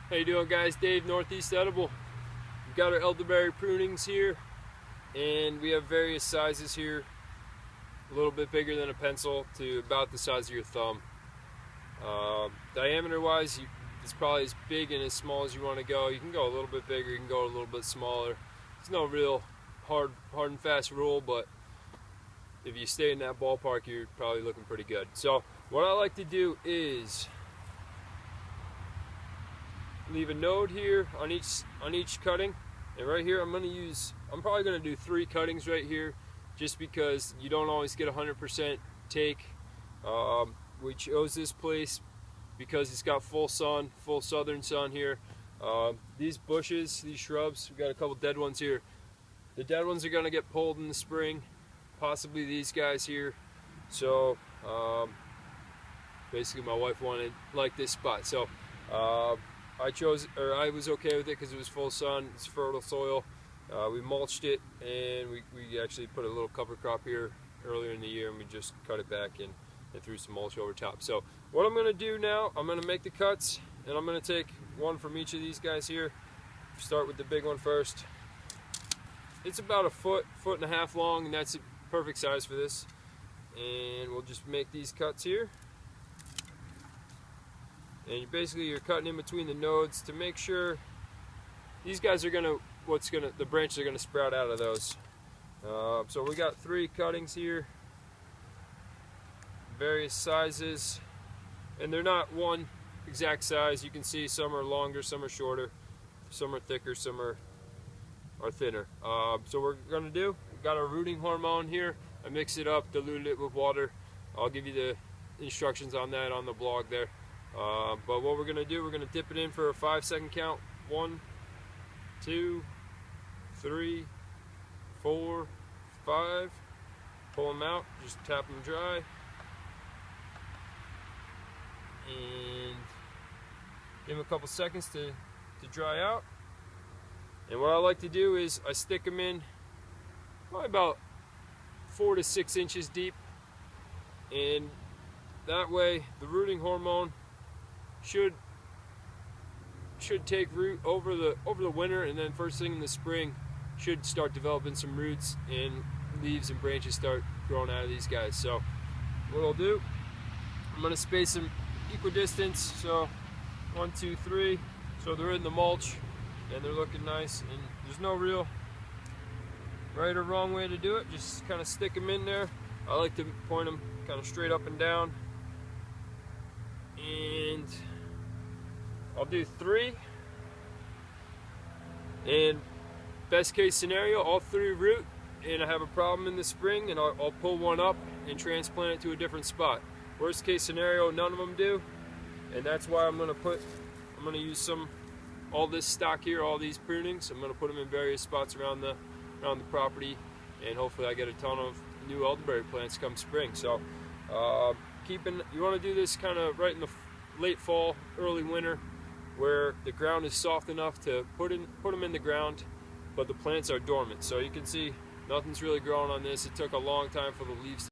How you doing, guys? Dave, Northeast Edible. We've got our elderberry prunings here, and we have various sizes here. A little bit bigger than a pencil to about the size of your thumb. Diameter-wise, it's probably as big and as small as you want to go. You can go a little bit bigger, you can go a little bit smaller. There's no real hard and fast rule, but if you stay in that ballpark, you're probably looking pretty good. So what I like to do is leave a node here on each cutting, and right here I'm probably going to do 3 cuttings right here, just because you don't always get 100% take. We chose this place because it's got full sun, full southern sun here. These bushes, these shrubs, we've got a couple dead ones here. The dead ones are going to get pulled in the spring, possibly these guys here. So basically my wife liked this spot, so I was okay with it because it was full sun, it's fertile soil. We mulched it, and we actually put a little cover crop here earlier in the year, and we just cut it back and threw some mulch over top. So what I'm going to do now, I'm going to make the cuts, and I'm going to take one from each of these guys here. Start with the big one first. It's about a foot and a half long, and that's a perfect size for this. And we'll just make these cuts here. And basically you're cutting in between the nodes to make sure these guys are the branches are gonna sprout out of those. So we got 3 cuttings here, various sizes, and they're not one exact size. You can see some are longer, some are shorter, some are thicker, some are thinner. So we're gonna we've got our rooting hormone here. I mix it up, diluted it with water. I'll give you the instructions on that on the blog there. But what we're going to do, we're going to dip it in for a 5-second count. 1, 2, 3, 4, 5. Pull them out, just tap them dry. And give them a couple seconds to dry out. And what I like to do is I stick them in probably about 4 to 6 inches deep. And that way the rooting hormone should take root over the winter, and then first thing in the spring should start developing some roots, and leaves and branches start growing out of these guys. So what I'll do, I'm going to space them equidistant, so 1, 2, 3, so they're in the mulch and they're looking nice, and there's no real right or wrong way to do it. Just kind of stick them in there. I like to point them kind of straight up and down, and I'll do 3, and best case scenario, all 3 root, and I have a problem in the spring, and I'll pull one up and transplant it to a different spot. Worst case scenario, none of them do, and that's why I'm going to use all this stock here, all these prunings. I'm going to put them in various spots around the property, and hopefully I get a ton of new elderberry plants come spring. So you want to do this kind of right in the late fall, early winter, where the ground is soft enough to put them in the ground, but the plants are dormant. So you can see nothing's really growing on this. It took a long time for the leaves